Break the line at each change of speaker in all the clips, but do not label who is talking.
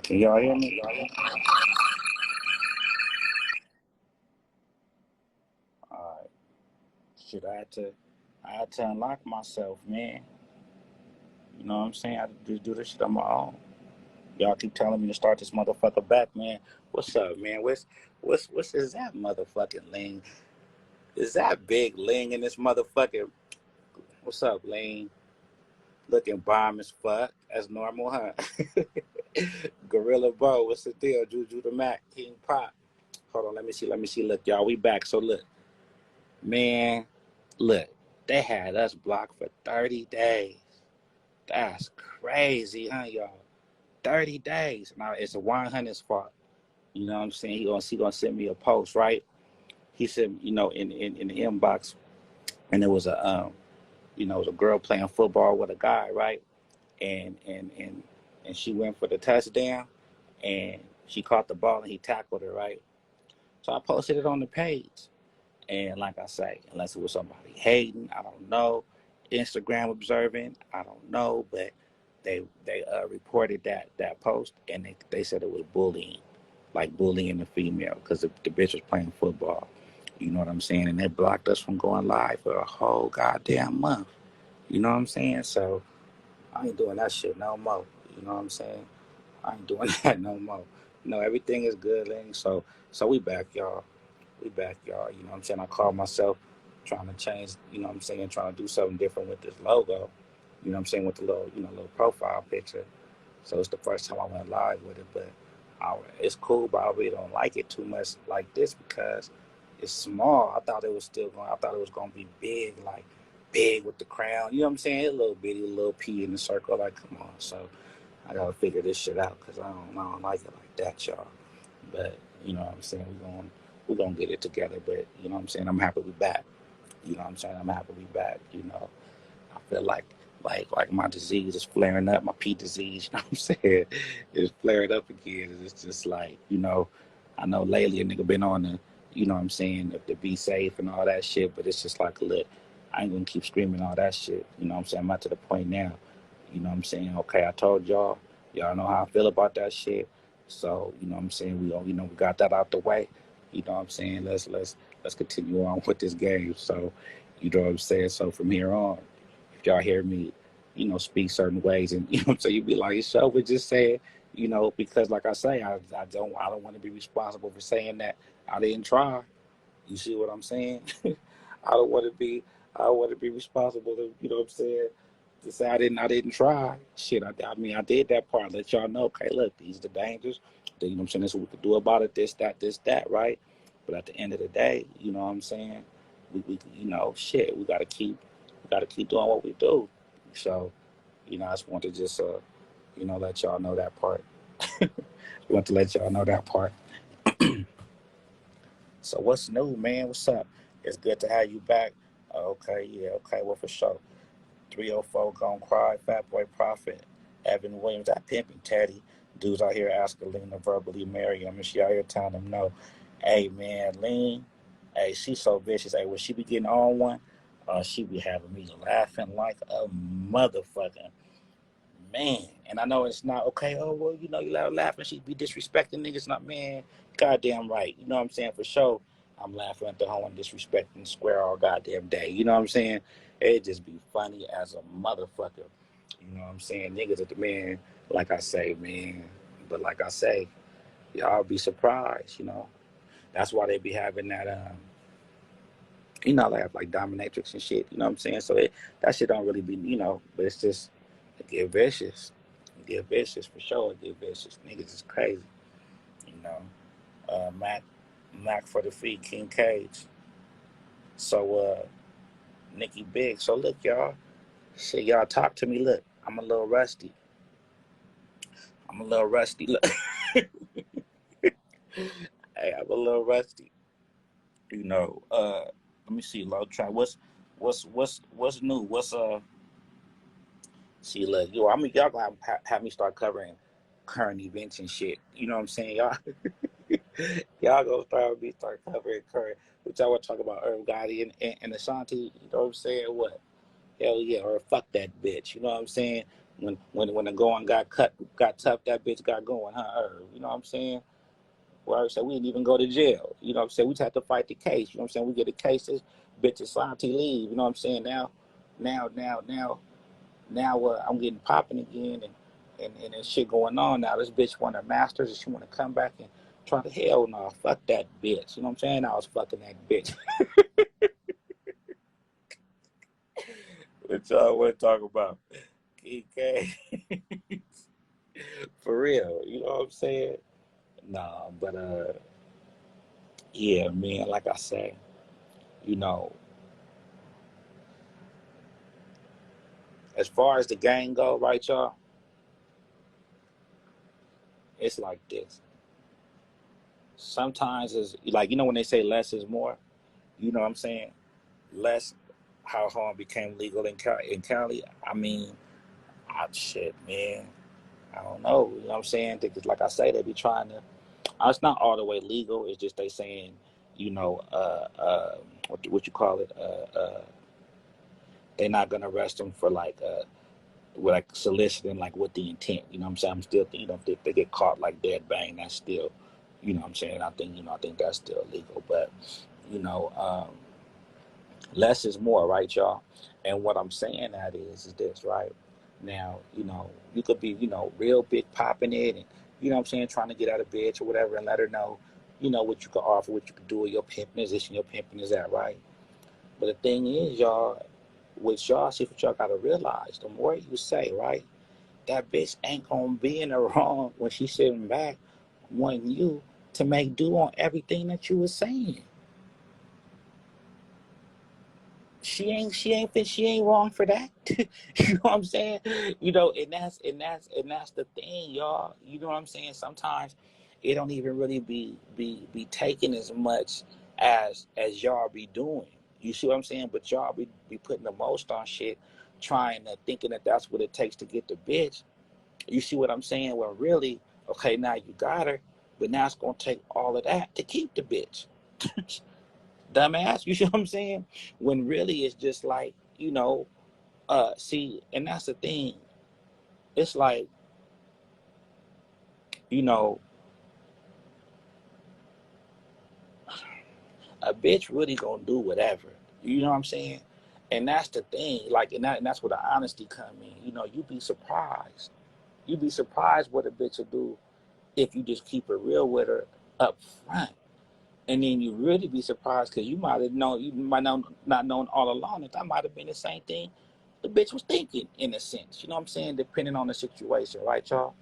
Can y'all hear me? All right. Shit, I had to unlock myself, man. You know what I'm saying? I had to just do this shit on my own. Y'all keep telling me to start this motherfucker back, man. What's up, man? What's is that motherfucking Ling? Is that big Ling in this motherfucking? What's up, Ling? Looking bomb as fuck, as normal, huh? Gorilla Bo, what's the deal? Juju the Mac, King Pop. Hold on, let me see. Look, y'all, we back. So look, man, look, they had us blocked for 30 days. That's crazy, huh, y'all? 30 days. Now it's a 100's fault. You know what I'm saying? He gonna send me a post, right? He said, in the inbox, and it was it was a girl playing football with a guy, right? And she went for the touchdown, and she caught the ball and he tackled her, right? So I posted it on the page. And like I say, unless it was somebody hating, I don't know. Instagram observing, I don't know. But they reported that post, and they said it was bullying, like bullying the female because the bitch was playing football. You know what I'm saying? And they blocked us from going live for a whole goddamn month. You know what I'm saying? So I ain't doing that shit no more. You know what I'm saying? I ain't doing that no more. Everything is good, Ling. So we back, y'all. We back, y'all. You know what I'm saying? I call myself trying to change, you know what I'm saying, trying to do something different with this logo. You know what I'm saying, with the little profile picture. So it's the first time I went live with it, but it's cool, but I really don't like it too much like this because it's small. I thought it was gonna be big, like big with the crown. You know what I'm saying? A little bitty, a little P in the circle. Like, come on. So I gotta figure this shit out because I don't like it like that, y'all. But you know what I'm saying? We're gonna get it together. But you know what I'm saying? I'm happy we back. You know what I'm saying? I'm happy we back. I feel like my disease is flaring up, my P disease, you know what I'm saying? It's flaring up again. It's just like, I know lately a nigga been on the, you know what I'm saying, to be safe and all that shit, but it's just like, look, I ain't gonna keep screaming all that shit. You know what I'm saying? I'm at to the point now. You know what I'm saying? Okay, I told y'all know how I feel about that shit. So, you know what I'm saying, we got that out the way. You know what I'm saying? Let's continue on with this game. So, you know what I'm saying? So from here on, if y'all hear me, speak certain ways, and you know what I'm saying, you be like, so we just saying, because like I say, I don't want to be responsible for saying that I didn't try. You see what I'm saying? I don't want to be I don't want to be responsible to, you know what I'm saying, to say I didn't try. Shit, I mean I did that part. Let y'all know, okay, look, these are the dangers. You know what I'm saying? This is what we could do about it, this, that, right? But at the end of the day, you know what I'm saying? We shit, we gotta keep doing what we do. So, I just want to just let y'all know that part. Want to let y'all know that part. So what's new, man? What's up? It's good to have you back. Okay, yeah, okay, well for sure. 304 Gone Cry, Fat Boy Prophet, Evan Williams, that Pimping Teddy. Dudes out here asking Lean to verbally marry him, and she out here telling them no. Hey man, Lean, hey, she's so vicious. Hey, when she be getting on one, she be having me laughing like a motherfucker. Man, and I know it's not okay. Oh well, you laughing. She be disrespecting niggas. Not man, goddamn right. You know what I'm saying for sure. I'm laughing at the whole and disrespecting Square all goddamn day. You know what I'm saying? It just be funny as a motherfucker. You know what I'm saying? Niggas at the man, like I say, man. But like I say, y'all be surprised. That's why they be having that. They have like dominatrix and shit. You know what I'm saying? So that shit don't really be, but it's just it get vicious. It get vicious for sure. It get vicious. Niggas is crazy. You know. Mac for the feet, King Cage. So Nikki Big. So look, y'all. Shit, y'all talk to me. Look, I'm a little rusty. Look, hey, I'm a little rusty. Let me see. Low try. What's new? See, look, I mean, y'all gonna have me start covering current events and shit. You know what I'm saying, y'all? Y'all gonna start covering current. Which I want to talk about Irv Gotti and Ashanti. You know what I'm saying? What? hell yeah, or fuck that bitch. You know what I'm saying? When the going got tough, that bitch got going, huh? You know what I'm saying? Well, so we didn't even go to jail. You know what I'm saying? We just had to fight the case. You know what I'm saying? We get the cases, bitches Santi leave. You know what I'm saying? Now, I'm getting popping again, and there's shit going on now. This bitch want her masters, and she want to come back and try to hell no, fuck that bitch. You know what I'm saying? I was fucking that bitch. What y'all want to talk about? Okay. For real. You know what I'm saying? Nah, but yeah, man. Like I say, you know, as far as the gang go, right, y'all? It's like this. Sometimes it's like when they say less is more. You know what I'm saying? Less how harm became legal in Cali. I mean, shit, man. I don't know. You know what I'm saying? Because like I say, they be trying to. It's not all the way legal. It's just they saying, you know, what you call it? They're not gonna arrest them for with like soliciting like with the intent. You know what I'm saying? I'm still thinking, if they get caught like dead bang, that's still, you know what I'm saying? I think that's still illegal. But you know, less is more, right, y'all? And what I'm saying that is this, right? Now, you could be, real big popping it, and you know what I'm saying, trying to get out of bitch or whatever, and let her know, what you could offer, what you could do, your pimping is this and your pimping is that, right? But the thing is, y'all, with y'all, see what y'all gotta realize. The more you say, right, that bitch ain't gonna be in the wrong when she's sitting back wanting you to make do on everything that you was saying. She ain't wrong for that. You know what I'm saying? And that's the thing, y'all. You know what I'm saying? Sometimes it don't even really be taken as much as y'all be doing. You see what I'm saying? But y'all be putting the most on shit, trying to thinking that that's what it takes to get the bitch. You see what I'm saying? Well, really, okay, now you got her, but now it's gonna take all of that to keep the bitch. Dumbass, you see what I'm saying? When really it's just like, see, and that's the thing. It's like, you know, a bitch really gonna do whatever. You know what I'm saying? And that's the thing. Like, and that's where the honesty come in. You'd be surprised. You'd be surprised what a bitch will do if you just keep it real with her up front. And then you really be surprised because you might not known all along that might have been the same thing the bitch was thinking, in a sense. You know what I'm saying? Depending on the situation, right, y'all?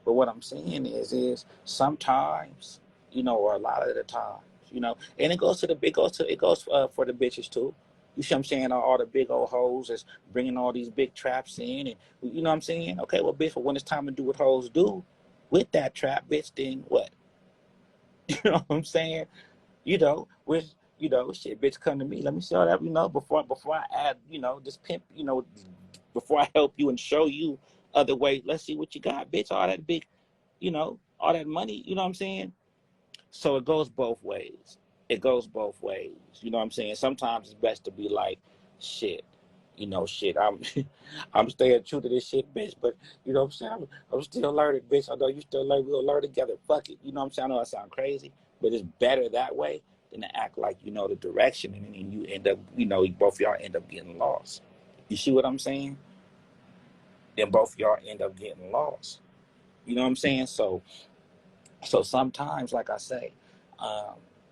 But what I'm saying is sometimes, or a lot of the times, and it goes for the bitches too. You see what I'm saying? All the big old hoes is bringing all these big traps in, and you know what I'm saying? Okay, well, bitch, but when it's time to do what hoes do with that trap, bitch, then what? You know what I'm saying? With shit, bitch, come to me. Let me show that, before I add, this pimp, before I help you and show you other ways. Let's see what you got, bitch. All that big, all that money. You know what I'm saying? So it goes both ways. It goes both ways. You know what I'm saying? Sometimes it's best to be like, shit. Shit. I'm, I'm staying true to this shit, bitch. But you know what I'm saying? I'm still learning, bitch. I know you still learn. We'll learn together. Fuck it. You know what I'm saying? I know that sounds crazy, but it's better that way than to act like you know the direction, and then you end up, both of y'all end up getting lost. You see what I'm saying? Then both of y'all end up getting lost. You know what I'm saying? So sometimes, like I say,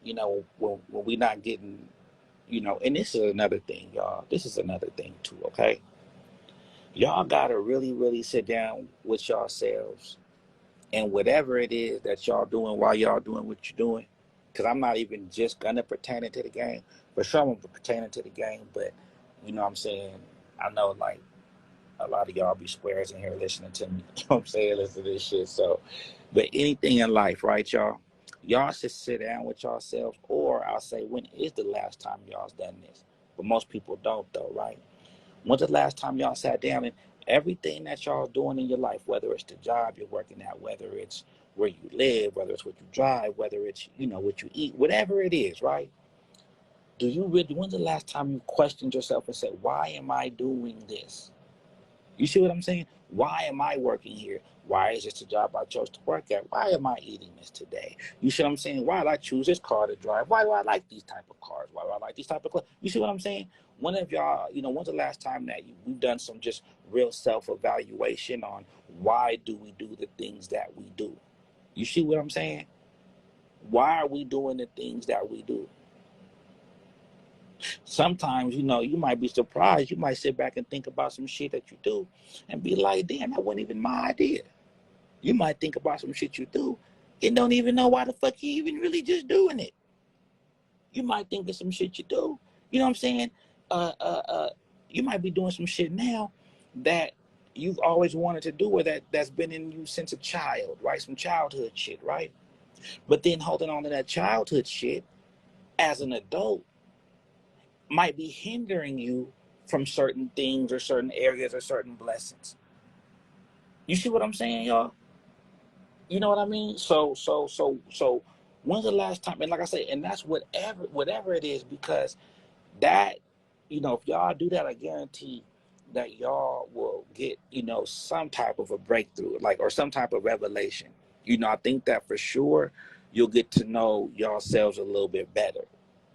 when we not getting, and this is another thing, y'all. This is another thing too, okay? Y'all gotta really, really sit down with yourselves and whatever it is that y'all doing while y'all doing what you're doing. Because I'm not even just gonna pertain to the game. For sure, I'm pertaining to the game, but you know what I'm saying? I know, like, a lot of y'all be squares in here listening to me. You know what I'm saying? Listen to this shit. So, but anything in life, right, y'all? Y'all should sit down with yourselves, or I'll say, when is the last time y'all's done this? But most people don't, though, right? When's the last time y'all sat down and everything that y'all doing in your life, whether it's the job you're working at, whether it's where you live, whether it's what you drive, whether it's, what you eat, whatever it is, right? Do you really, when's the last time you questioned yourself and said, why am I doing this? You see what I'm saying? Why am I working here? Why is this the job I chose to work at? Why am I eating this today? You see what I'm saying? Why did I choose this car to drive? Why do I like these type of cars? Why do I like these type of clothes? You see what I'm saying? When have y'all, when's the last time that we've done some just real self-evaluation on why do we do the things that we do? You see what I'm saying? Why are we doing the things that we do? Sometimes, you might be surprised. You might sit back and think about some shit that you do and be like, damn, that wasn't even my idea. You might think about some shit you do and don't even know why the fuck you even really just doing it. You might think of some shit you do. You know what I'm saying? You might be doing some shit now that you've always wanted to do, or that's been in you since a child, right? Some childhood shit, right? But then holding on to that childhood shit as an adult might be hindering you from certain things or certain areas or certain blessings. You see what I'm saying, y'all? You know what I mean? So when's the last time? And like I say, and that's whatever it is, because that, if y'all do that, I guarantee that y'all will get, some type of a breakthrough, like, or some type of revelation. I think that for sure you'll get to know yourselves a little bit better.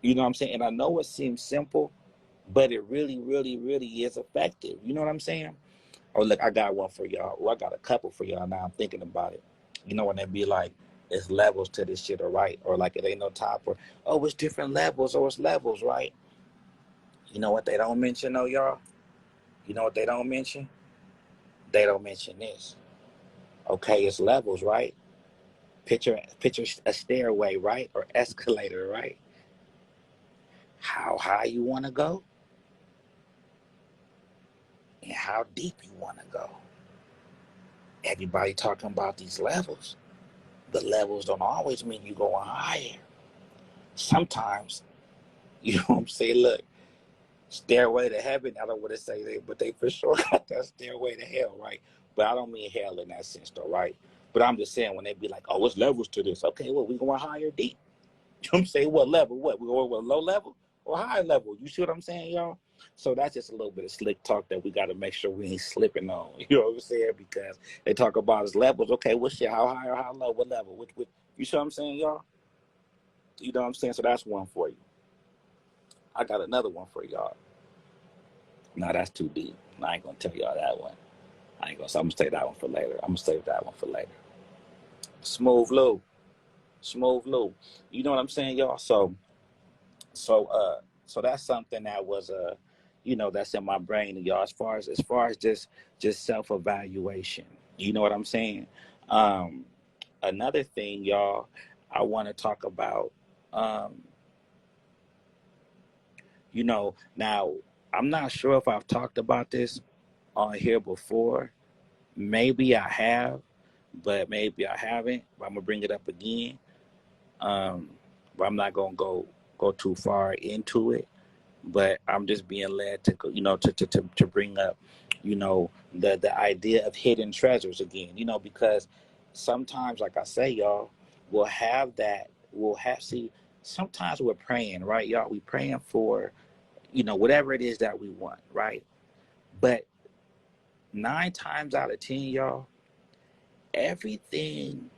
You know what I'm saying? And I know it seems simple, but it really, really, really is effective. You know what I'm saying? Oh, look, I got one for y'all. Well, I got a couple for y'all now. I'm thinking about it. When they be like, it's levels to this shit, or right? Or like it ain't no top, or, oh, it's different levels, or it's levels, right? You know what they don't mention, though, y'all? You know what they don't mention? They don't mention this. Okay, it's levels, right? Picture a stairway, right? Or escalator, right? How high you want to go and how deep you want to go. Everybody talking about these levels. The levels don't always mean you going higher. Sometimes, you know what I'm saying? Look, stairway to heaven, I don't want to say that, but they for sure got that stairway to hell, right? But I don't mean hell in that sense, though, right? But I'm just saying, when they be like, oh, what's levels to this? Okay, well, we going higher, deep. You know what I'm saying? What level? What? We going with low level or high level? You see what I'm saying, y'all? So that's just a little bit of slick talk that we got to make sure we ain't slipping on. You know what I'm saying? Because they talk about as levels. Okay, what shit? How high or how low? What level? Which, you see what I'm saying, y'all? You know what I'm saying? So that's one for you. I got another one for y'all. No, that's too deep. I ain't gonna tell y'all that one. I ain't gonna. So I'm gonna save that one for later. I'm gonna save that one for later. Smooth Lou, Smooth Lou. You know what I'm saying, y'all? So that's something that was that's in my brain, y'all. As far as just self evaluation. You know what I'm saying? Um, Another thing, y'all, I want to talk about. Um, now I'm not sure if I've talked about this on here before. Maybe I have, but maybe I haven't. But I'm gonna bring it up again. Um, but I'm not gonna go too far into it. But I'm just being led to to bring up, the idea of hidden treasures again. Because sometimes, like I say, y'all, we'll have that. We'll have see. Sometimes we're praying, right, y'all? We praying for whatever it is that we want, right? But 9 times out of 10, y'all, everything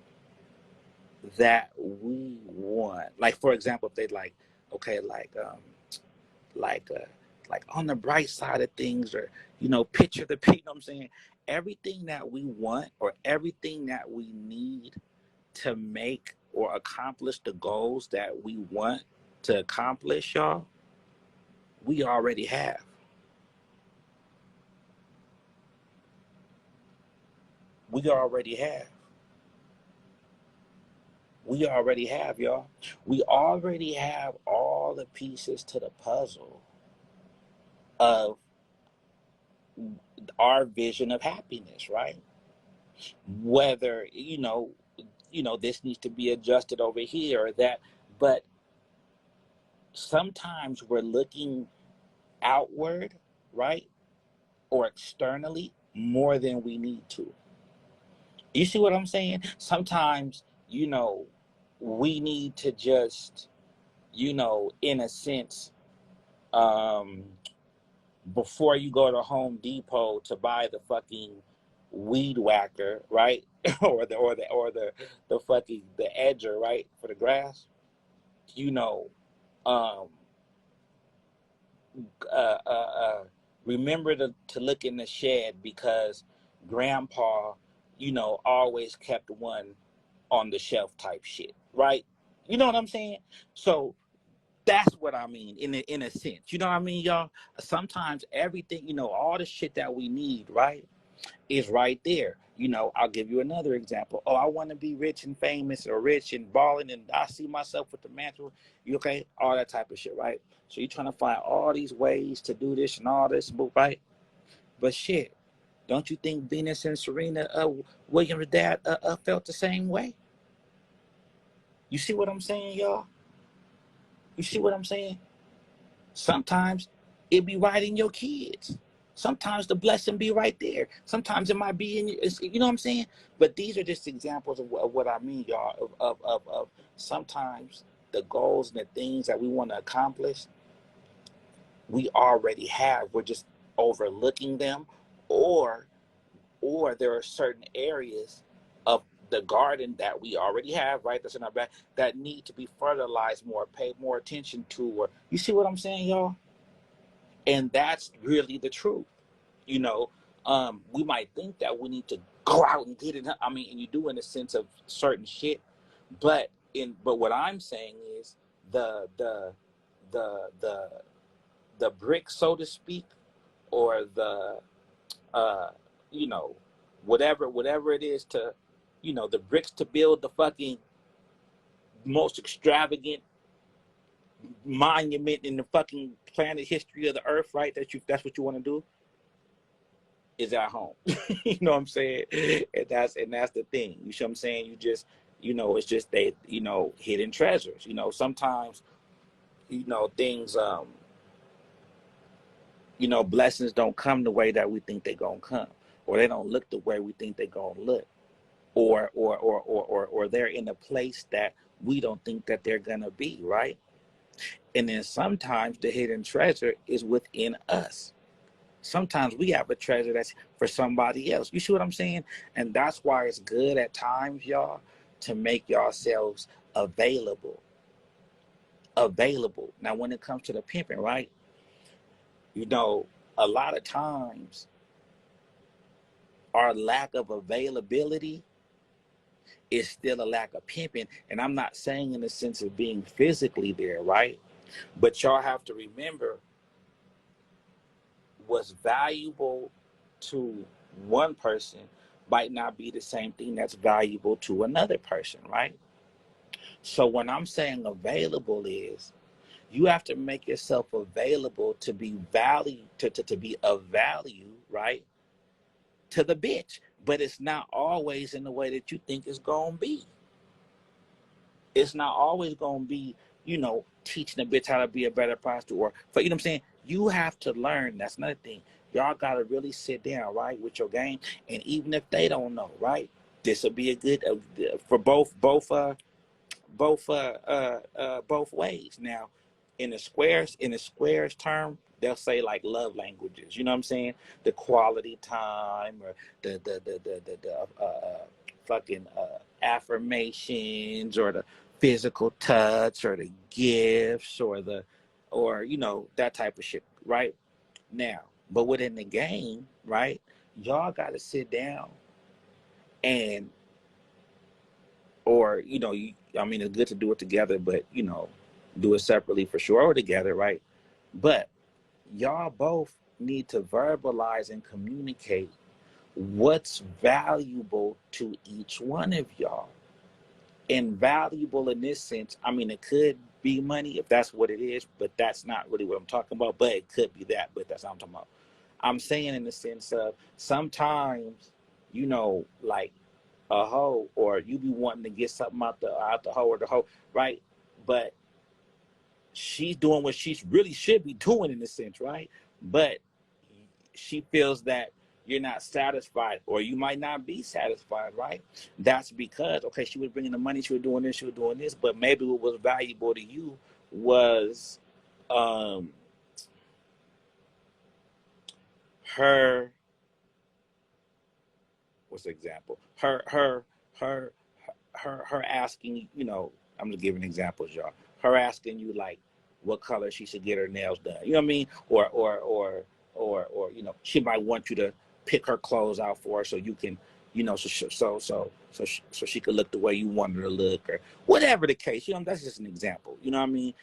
that we want, like for example, if they like, okay, like uh like on the bright side of things, or picture the you know what I'm saying, everything that we want or everything that we need to make or accomplish the goals that we want to accomplish, y'all, we already have. We already have. We already have, y'all. We already have all the pieces to the puzzle of our vision of happiness, right? Whether, this needs to be adjusted over here or that, but sometimes we're looking outward, right? Or externally more than we need to. You see what I'm saying? Sometimes, we need to just, in a sense, um, before you go to Home Depot to buy the fucking weed whacker, right? or the fucking the edger, right, for the grass. You know, um, uh, uh, uh, remember to look in the shed because Grandpa, always kept one on the shelf type shit, right? You know what I'm saying? So that's what I mean in a sense. You know what I mean, y'all? Sometimes everything, all the shit that we need, right, is right there. I'll give you another example. Oh, I want to be rich and famous or rich and balling and I see myself with the mantle. You okay? All that type of shit, right? So you're trying to find all these ways to do this and all this, right? But shit, don't you think Venus and Serena Williams' dad felt the same way? You see what I'm saying, y'all? You see what I'm saying? Sometimes it be right in your kids. Sometimes the blessing be right there. Sometimes it might be in you know what I'm saying? But these are just examples of what I mean, y'all. Of sometimes the goals and the things that we want to accomplish, we already have. We're just overlooking them, or there are certain areas of the garden that we already have, right? That's in our back that need to be fertilized more, pay more attention to. Or you see what I'm saying, y'all? And that's really the truth. You know, we might think that we need to go out and get it. I mean, and you do in the sense of certain shit, but what I'm saying is the the the the the brick, so to speak, or the uh, you know, whatever it is to, the bricks to build the fucking most extravagant monument in the fucking planet history of the earth, right? That's what you want to do is at home. You know what I'm saying? And that's the thing. You see what I'm saying? You just, it's just they, hidden treasures. Sometimes, things blessings don't come the way that we think they're gonna come. Or they don't look the way we think they're gonna look. Or they're in a place that we don't think that they're gonna be, right? And then sometimes the hidden treasure is within us. Sometimes we have a treasure that's for somebody else. You see what I'm saying? And that's why it's good at times, y'all, to make yourselves available. Available. Now, when it comes to the pimping, right? A lot of times our lack of availability is still a lack of pimping. And I'm not saying in the sense of being physically there, right? But y'all have to remember what's valuable to one person might not be the same thing that's valuable to another person, right? So when I'm saying available is you have to make yourself available to be value to be of value, right? To the bitch. But it's not always in the way that you think it's gonna be. It's not always gonna be, teaching a bitch how to be a better prostitute or for you know what I'm saying? You have to learn. That's another thing. Y'all gotta really sit down, right, with your game. And even if they don't know, right, this will be a good for both ways. Now, in the squares term, they'll say like love languages. You know what I'm saying? The quality time or the fucking affirmations or the physical touch or the gifts or that type of shit. Right now, but within the game, right? Y'all got to sit down and or I mean it's good to do it together, but do it separately for sure or together, right? But y'all both need to verbalize and communicate what's valuable to each one of y'all. And valuable in this sense, I mean, it could be money if that's what it is, but that's not really what I'm talking about. But it could be that, but that's not what I'm talking about. I'm saying in the sense of sometimes, like a hoe, or you be wanting to get something out the hoe or the hoe, right? But she's doing what she really should be doing in a sense, right? But she feels that you're not satisfied, or you might not be satisfied, right? That's because okay, she was bringing the money, she was doing this, but maybe what was valuable to you was, um, her, what's the example? Her, her asking, I'm just giving examples, y'all. Her asking you like what color she should get her nails done. You know what I mean? Or she might want you to pick her clothes out for her so you can, so she could look the way you want her to look, or whatever the case. That's just an example. You know what I mean?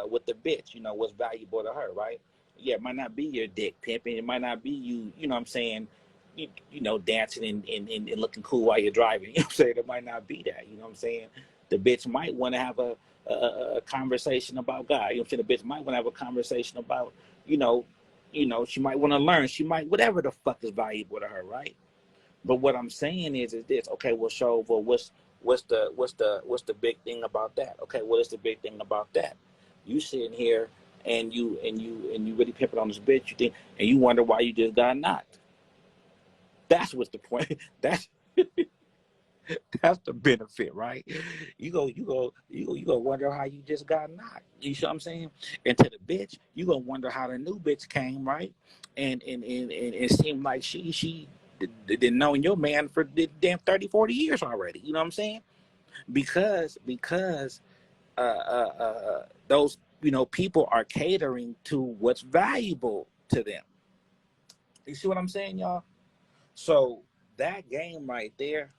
With the bitch, what's valuable to her, right? Yeah, it might not be your dick pimping. It might not be you. You know what I'm saying? Dancing and looking cool while you're driving. You know what I'm saying? It might not be that. You know what I'm saying? The bitch might want to have a conversation about God. You know what I'm saying? The bitch might want to have a conversation about, she might want to learn. She might, whatever the fuck is valuable to her, right? But what I'm saying is this. Okay, well, what's the big thing about that? Okay, what is the big thing about that? You sitting here and you really pimping on this bitch, you think, and you wonder why you just got knocked. That's what's the point. That's the benefit, right? You go wonder how you just got knocked. You see what I'm saying? And to the bitch, you gonna wonder how the new bitch came, right? And it seemed like she didn't know your man for damn 30, 40 years already. You know what I'm saying? Because those people are catering to what's valuable to them. You see what I'm saying, y'all? So that game right there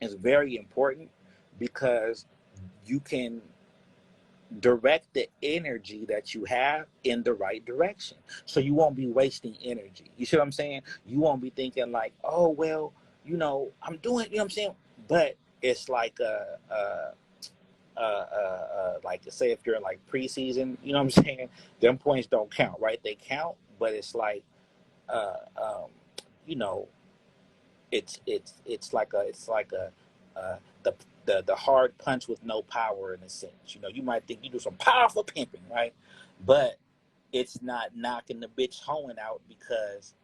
is very important because you can direct the energy that you have in the right direction. So you won't be wasting energy. You see what I'm saying? You won't be thinking like, oh, well, I'm doing, you know what I'm saying? But it's like, like say if you're in like preseason, you know what I'm saying? Them points don't count, right? They count, but it's like, uh, um, you know, it's like a the the hard punch with no power in a sense. You might think you do some powerful pimping, right? But it's not knocking the bitch hoeing out because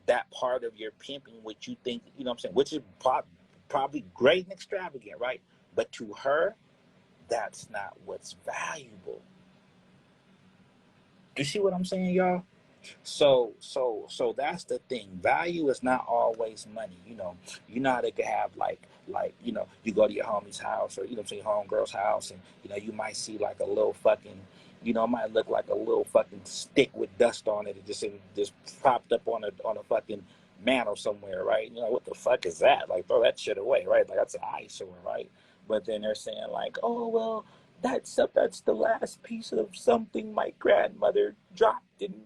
that part of your pimping, which you think, what I'm saying, which is probably great and extravagant, right? But to her, that's not what's valuable. You see what I'm saying, y'all? So that's the thing. Value is not always money. How they could have you go to your homie's house or say homegirl's house, and you might see like a little fucking it might look like a little fucking stick with dust on it. It just propped up on a fucking mantle somewhere, right? What the fuck is that? Like, throw that shit away, right? Like, that's an eyesore, right? But then they're saying like, oh well, that's the last piece of something my grandmother dropped, and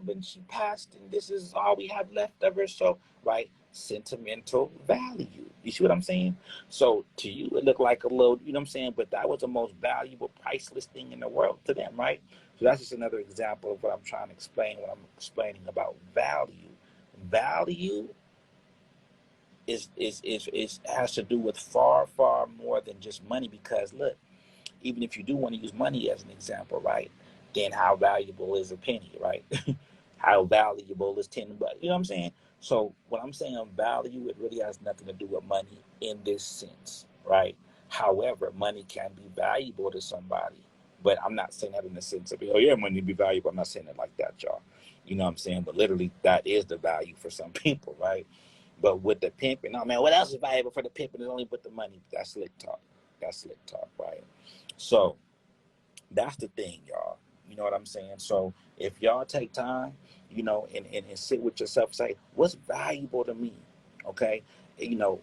when she passed, and this is all we have left of her. So, right, sentimental value. You see what I'm saying? So to you it looked like a little, what I'm saying, but that was the most valuable, priceless thing in the world to them, right? So that's just another example of what I'm trying to explain when I'm explaining about value. Value is has to do with far, far more than just money, because look, even if you do want to use money as an example, right? Then how valuable is a penny, right? How valuable is $10? You know what I'm saying? So when I'm saying value, it really has nothing to do with money in this sense, right? However, money can be valuable to somebody, but I'm not saying that in the sense of, oh yeah, money be valuable. I'm not saying it like that, y'all. You know what I'm saying? But literally, that is the value for some people, right? But with the pimping, oh man, what else is valuable for the pimping? Is only but the money. That's slick talk. That's slick talk, right? So that's the thing, y'all. You know what I'm saying? So if y'all take time, and sit with yourself and say, what's valuable to me? Okay?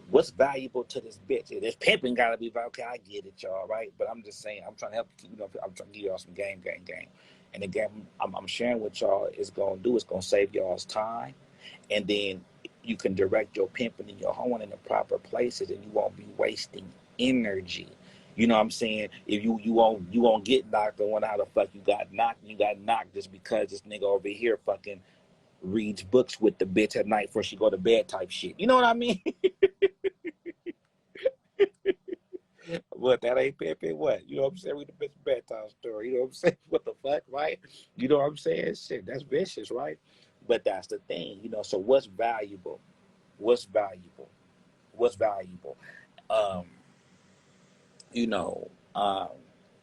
What's valuable to this bitch? This pimping gotta be valuable. Okay, I get it, y'all, right? But I'm just saying, I'm trying to help you, I'm trying to give y'all some game. And again, I'm sharing what y'all is gonna do. It's gonna save y'all's time, and then you can direct your pimping and your hoeing in the proper places, and you won't be wasting energy. You know what I'm saying? If you won't get knocked and wonder how the fuck you got knocked just because this nigga over here fucking reads books with the bitch at night before she go to bed type shit. You know what I mean? What, that ain't pimping? What? You know what I'm saying? Read the bitch bedtime story. You know what I'm saying? What the fuck, right? You know what I'm saying? Shit, that's vicious, right? But that's the thing, so what's valuable? What's valuable? What's valuable? Um, you know, um,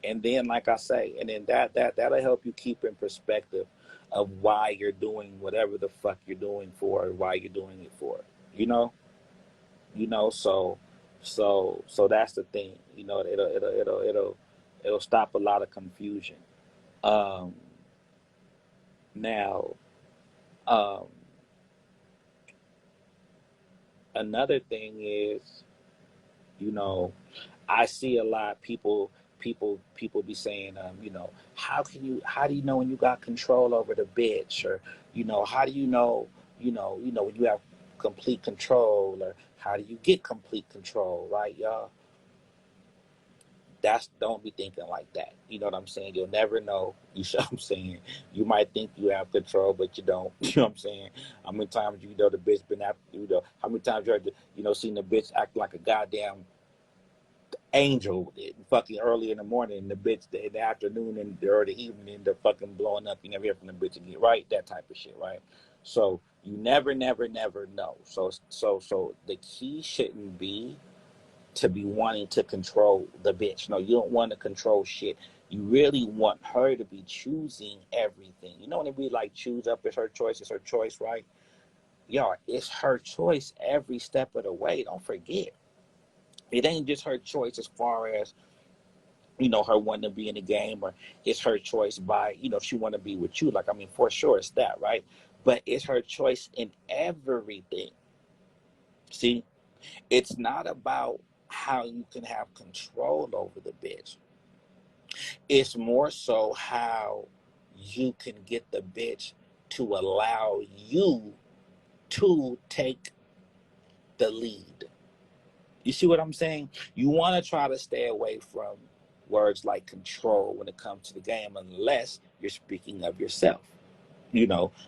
and then like I say, and then that'll help you keep in perspective of why you're doing whatever the fuck you're doing for, or why you're doing it for. You know, so that's the thing. It'll stop a lot of confusion. Um, now, um, another thing is, you know, I see a lot of people be saying, how do you know when you got control over the bitch, or how do you know, when you have complete control, or how do you get complete control, right, y'all? Don't be thinking like that. You know what I'm saying? You'll never know. You know what I'm saying? You might think you have control, but you don't. You know what I'm saying? How many times the bitch been after how many times you heard seen the bitch act like a goddamn angel fucking early in the morning, and the bitch in the afternoon and the early evening and the fucking blowing up. You never hear from the bitch again, right? That type of shit, right? So you never know. So the key shouldn't be to be wanting to control the bitch. No, you don't want to control shit. You really want her to be choosing everything. You know when they be like, choose up, it's her choice, right? Y'all, it's her choice every step of the way. Don't forget. It ain't just her choice as far as, her wanting to be in the game, or it's her choice by, if she want to be with you. Like, I mean, for sure it's that, right? But it's her choice in everything. See, it's not about how you can have control over the bitch. It's more so how you can get the bitch to allow you to take the lead. You see what I'm saying? You want to try to stay away from words like control when it comes to the game, unless you're speaking of yourself.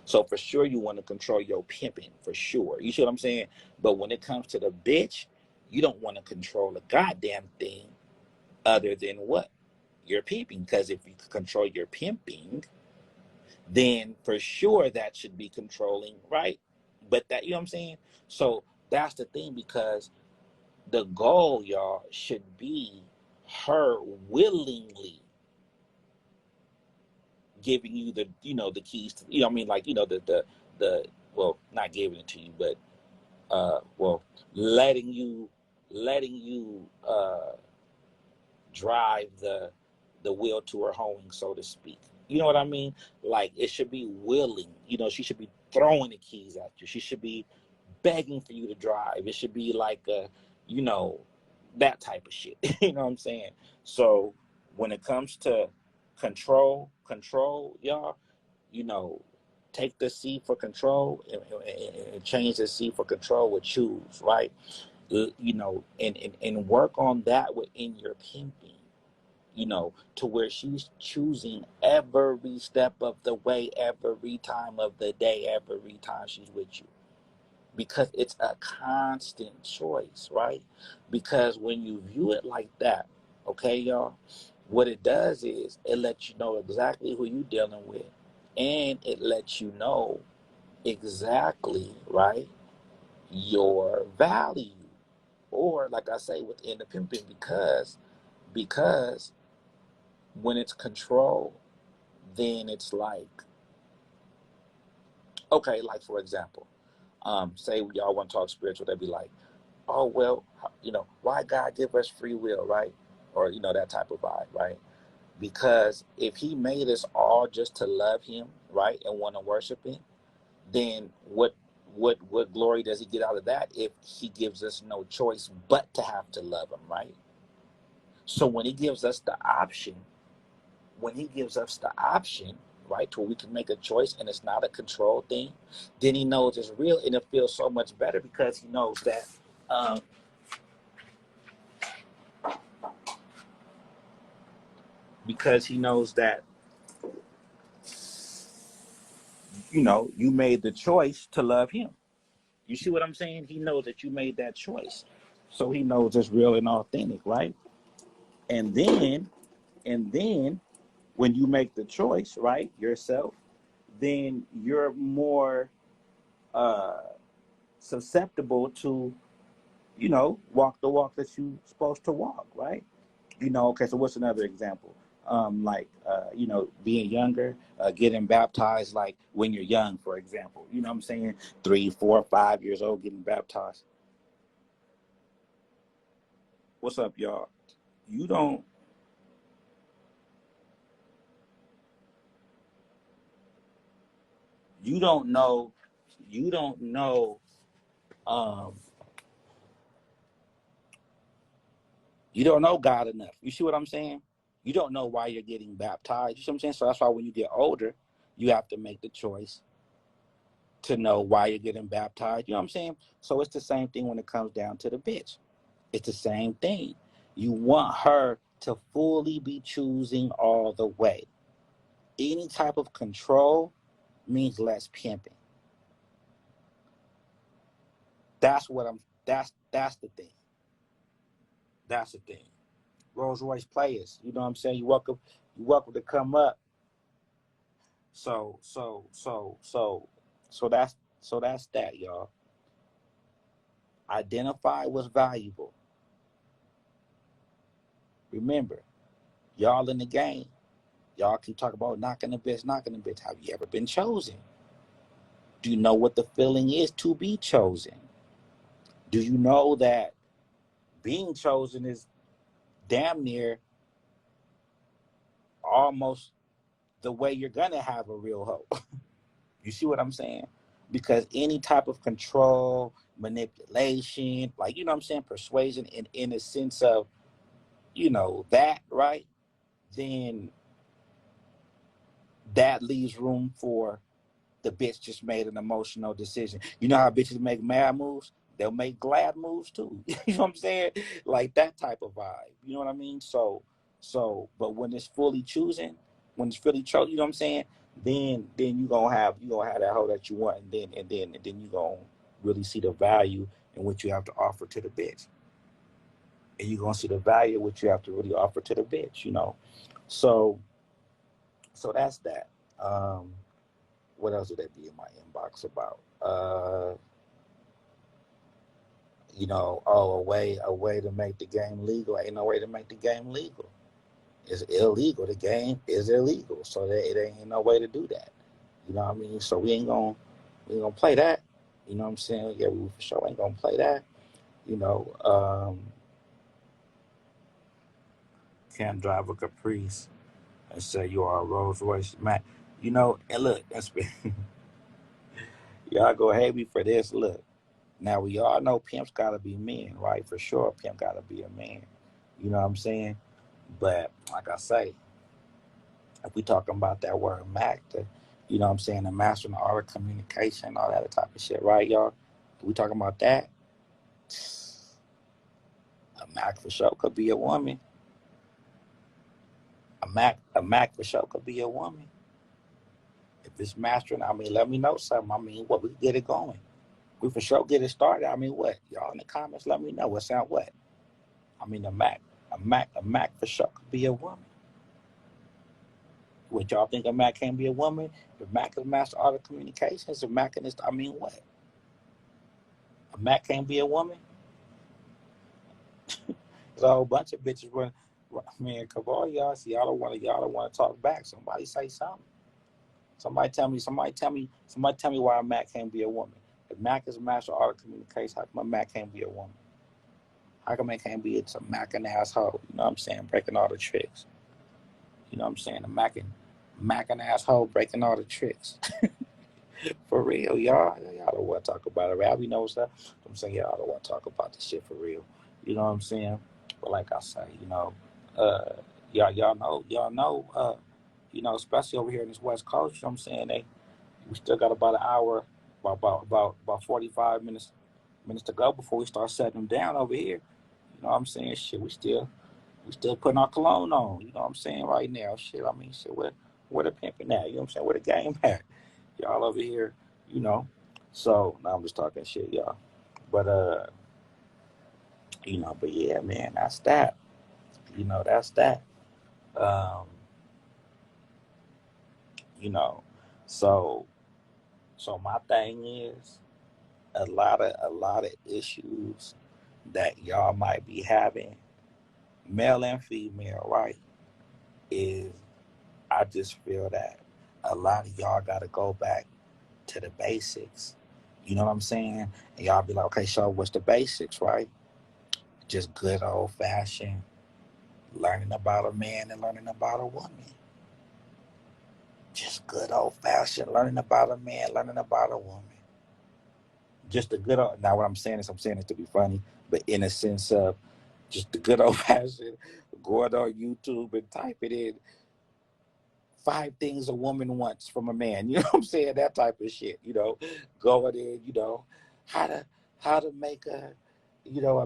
So for sure you want to control your pimping, for sure. You see what I'm saying? But when it comes to the bitch, you don't want to control a goddamn thing other than what? Your pimping. Because if you control your pimping, then for sure that should be controlling, right? But that, you know what I'm saying? So that's the thing, because the goal, y'all, should be her willingly giving you the keys to, I mean, like, the well, not giving it to you, but well, letting you drive the wheel to her home, so to speak. You know what I mean? Like, it should be willing. She should be throwing the keys at you. She should be begging for you to drive. It should be like you know, that type of shit. You know what I'm saying? So when it comes to control, y'all, you know, take the C for control, and change the C for control with choose, right? And work on that within your pimping, to where she's choosing every step of the way, every time of the day, every time she's with you, because it's a constant choice, right? Because when you view it like that, okay, y'all, what it does is it lets you know exactly who you're dealing with, and it lets you know exactly, right, your value, or like I say, within the pimping, because when it's control, then it's like, okay, like for example, say y'all want to talk spiritual, they'd be like, oh well, why God give us free will, right? Or that type of vibe, right? Because if he made us all just to love him, right, and want to worship him, then what glory does he get out of that if he gives us no choice but to have to love him, right? So when he gives us the option, right, to where we can make a choice and it's not a control thing, then he knows it's real, and it feels so much better, because he knows that um, because he knows that you made the choice to love him. You see what I'm saying? He knows that you made that choice, so he knows it's real and authentic, right? And then when you make the choice, right, yourself, then you're more uh susceptible to walk the walk that you're supposed to walk, right? Okay, so what's another example? being younger, getting baptized, like when you're young, for example. You know what I'm saying? 3, 4, 5 years old, getting baptized. What's up, y'all? You don't you don't know you don't know um you don't know God enough. You see what I'm saying? You don't know why you're getting baptized. You see what I'm saying? So that's why when you get older, you have to make the choice to know why you're getting baptized. You know what I'm saying? So it's the same thing when it comes down to the bitch. It's the same thing. You want her to fully be choosing all the way. Any type of control means less pimping. That's what I'm. That's the thing. That's the thing. Rolls Royce players. You know what I'm saying? You welcome to come up. So so so so so that's that, y'all. Identify what's valuable. Remember, y'all in the game. Y'all keep talking about knocking the bitch, knocking the bitch. Have you ever been chosen? Do you know what the feeling is to be chosen? Do you know that being chosen is damn near almost the way you're gonna have a real hope? You see what I'm saying? Because any type of control, manipulation, like, you know what I'm saying, persuasion in a sense of, that, right? Then that leaves room for the bitch just made an emotional decision. You know how bitches make mad moves? They'll make glad moves too. You know what I'm saying? Like that type of vibe. You know what I mean? But when it's fully choosing, when it's fully chosen, you know what I'm saying? Then you gonna have that hoe that you want, and then you gonna really see the value in what you have to offer to the bitch, and you gonna see the value of what you have to really offer to the bitch. So so that's that. Um, what else would they be in my inbox about? A way to make the game legal. Ain't no way to make the game legal. It's illegal. The game is illegal. So it ain't no way to do that. You know what I mean? So we ain't gonna play that. You know what I'm saying? Yeah, we for sure ain't gonna play that. You know, can't drive a Caprice and say you are a Rolls Royce man. And look, y'all go hate me for this. Look, now we all know pimps gotta be men, right? For sure, pimp gotta be a man. You know what I'm saying? But like I say, if we talking about that word Mac, you know what I'm saying, the master in the art of communication, all that type of shit, right, y'all? If we talking about that, a Mac for sure could be a woman. A Mac for sure could be a woman. If it's mastering, I mean, let me know something. I mean, what we get it going. We for sure get it started. I mean, what? Y'all in the comments, let me know what sound what. I mean, a Mac for sure could be a woman. What y'all think a Mac can't be a woman? If Mac is master art of communications, if Mac is, I mean, what? A Mac can't be a woman? There's a whole bunch of bitches run. Man, come on, y'all. See, y'all don't want to talk back. Somebody say something. Somebody tell me why a Mac can't be a woman. If Mac is a master art of communication, how come a Mac can't be a woman? How come it can't be it's a Mac and asshole? You know what I'm saying? Breaking all the tricks. You know what I'm saying? A Mac and asshole breaking all the tricks. For real, y'all don't want to talk about it. Rabbi knows that. I'm saying y'all don't want to talk about this shit for real. You know what I'm saying? But like I say, uh, y'all know, especially over here in this West Coast. You know what I'm saying? We still got about an hour, about 45 minutes to go before we start setting them down over here. You know what I'm saying? Shit, we still putting our cologne on. You know what I'm saying? Right now, shit. I mean, shit. Where the pimping at? You know what I'm saying? Where the game at? Y'all over here, you know. So now I'm just talking shit, y'all. But but yeah, man, that's that. That's that. Um, you know, so so my thing is a lot of issues that y'all might be having, male and female, right? is I just feel that a lot of y'all got to go back to the basics. You know what I'm saying? And y'all be like, okay, so what's the basics, right? Just good old fashioned learning about a man and learning about a woman. Just good old fashioned learning about a man, learning about a woman. Just the good old. Now, what I'm saying it to be funny, but in a sense of just the good old fashioned going on YouTube and type it in 5 things a woman wants from a man. You know what I'm saying? That type of shit. Going in. How to how to make a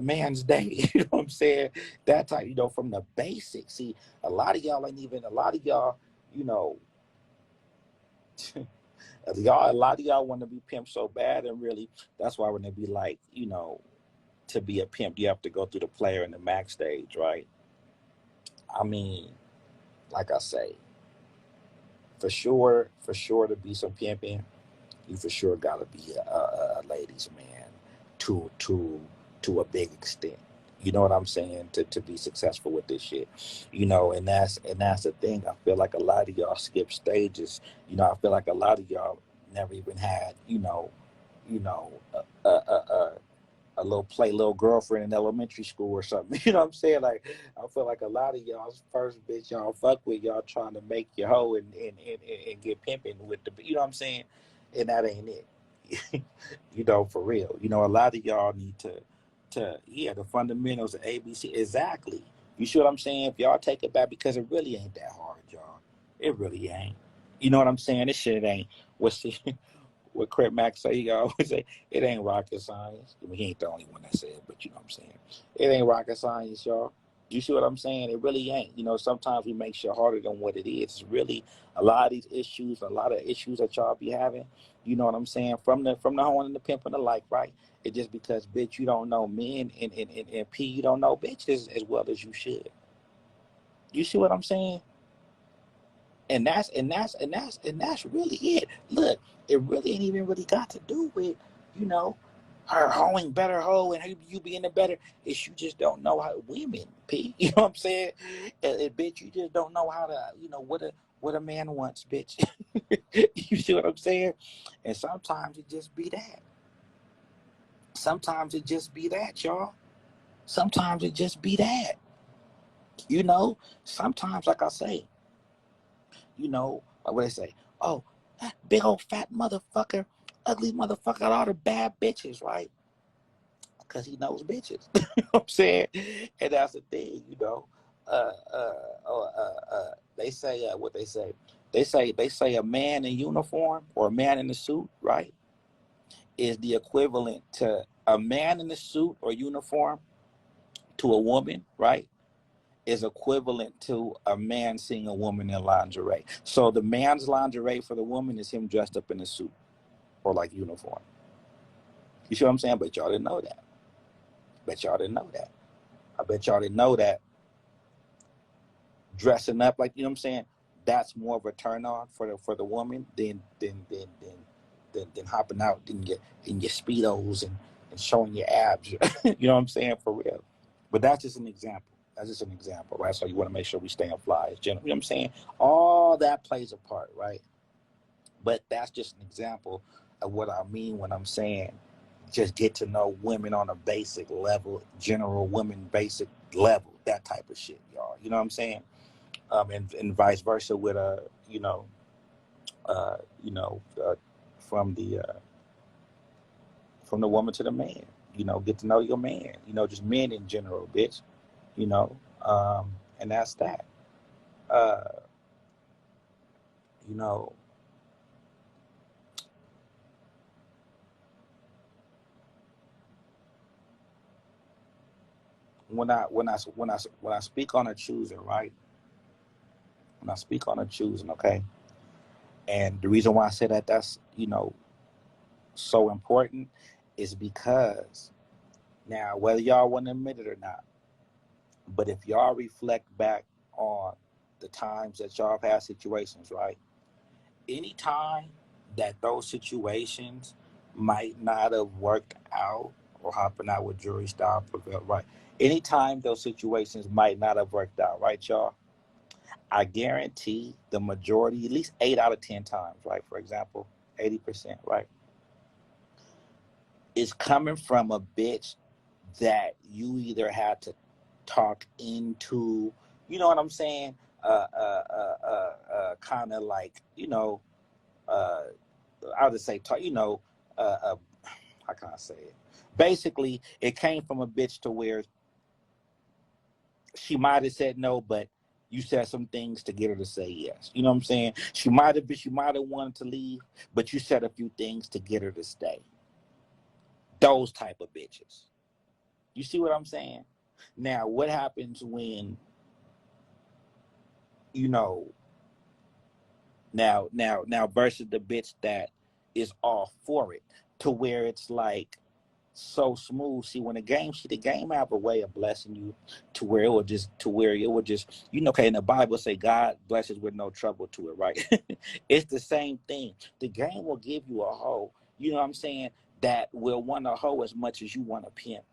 man's day. You know what I'm saying? That type. From the basics. See, a lot of y'all ain't even. A lot of y'all. You know, a lot of y'all want to be pimp so bad, and really, that's why when they be like, to be a pimp, you have to go through the player and the max stage, right? I mean, like I say, for sure to be some pimping, you for sure gotta be a ladies' man to a big extent. You know what I'm saying? To be successful with this shit, and that's the thing. I feel like a lot of y'all skip stages. I feel like a lot of y'all never even had you know a little girlfriend in elementary school or something. You know what I'm saying? Like, I feel like a lot of y'all's first bitch y'all fuck with, y'all trying to make your hoe and get pimping with the, you know what I'm saying? And that ain't it. For real. A lot of y'all need to the fundamentals of ABC. Exactly. You see what I'm saying? If y'all take it back, because it really ain't that hard, y'all. It really ain't. You know what I'm saying? This shit ain't. What's the, what Craig Mack say, he always say, it ain't rocket science. I mean, he ain't the only one that said it, but you know what I'm saying. It ain't rocket science, y'all. You see what I'm saying? It really ain't. Sometimes we make shit harder than what it is. It's really a lot of these issues, a lot of issues that y'all be having. You know what I'm saying? From the horn and the pimp and the like, right? It's just because, bitch, you don't know men, and P, you don't know bitches as well as you should. You see what I'm saying? And that's really it. Look, it really ain't even really got to do with, you know, her hoeing better hoe and you being the better. It's you just don't know how women, P. You know what I'm saying? And bitch, you just don't know how to, what a man wants, bitch. You see what I'm saying? And sometimes it just be that. Sometimes it just be that, y'all. Sometimes it just be that. You know, sometimes, like I say, like what they say, oh, that big old fat motherfucker, ugly motherfucker, got all the bad bitches, right? Because he knows bitches. You know what I'm saying? And that's the thing, they say, what they say. They say a man in uniform or a man in a suit, right, is the equivalent to a man in a suit or uniform to a woman, right? Is equivalent to a man seeing a woman in lingerie. So the man's lingerie for the woman is him dressed up in a suit or like uniform. You see what I'm saying? But y'all didn't know that. Bet y'all didn't know that. I bet y'all didn't know that dressing up, like, you know what I'm saying, that's more of a turn on for the woman than hopping out in your speedos and showing your abs. You know what I'm saying? For real. But that's just an example. That's just an example, right? So you want to make sure we stay on fly as general. You know what I'm saying? All that plays a part, right? But that's just an example of what I mean when I'm saying just get to know women on a basic level, general women basic level, that type of shit, y'all. You know what I'm saying? And vice versa with uh, you know, uh, from the woman to the man. Get to know your man. Just men in general, bitch. You know, and that's that. Uh, you know, when I speak on a choosing, right? When I speak on a choosing, okay. And the reason why I say that that's so important is because now, whether y'all want to admit it or not, but if y'all reflect back on the times that y'all have had situations, right? Anytime that those situations might not have worked out or hopping out with jury style prevail, right? Anytime those situations might not have worked out, right, y'all? I guarantee the majority, at least 8 out of 10 times, right? For example, 80%, right? Is coming from a bitch that you either had to talk into, you know what I'm saying? Kind of like, uh, I would just say, how can I say it? Basically, it came from a bitch to where she might have said no, but you said some things to get her to say yes. You know what I'm saying? She might have wanted to leave, but you said a few things to get her to stay. Those type of bitches. You see what I'm saying? Now, what happens when, you know, now versus the bitch that is all for it, to where it's like so smooth. See, when the game have a way of blessing you to where it would just, okay, and the Bible say God blesses with no trouble to it, right? It's the same thing. The game will give you a hoe, you know what I'm saying, that will want a hoe as much as you want a pimp.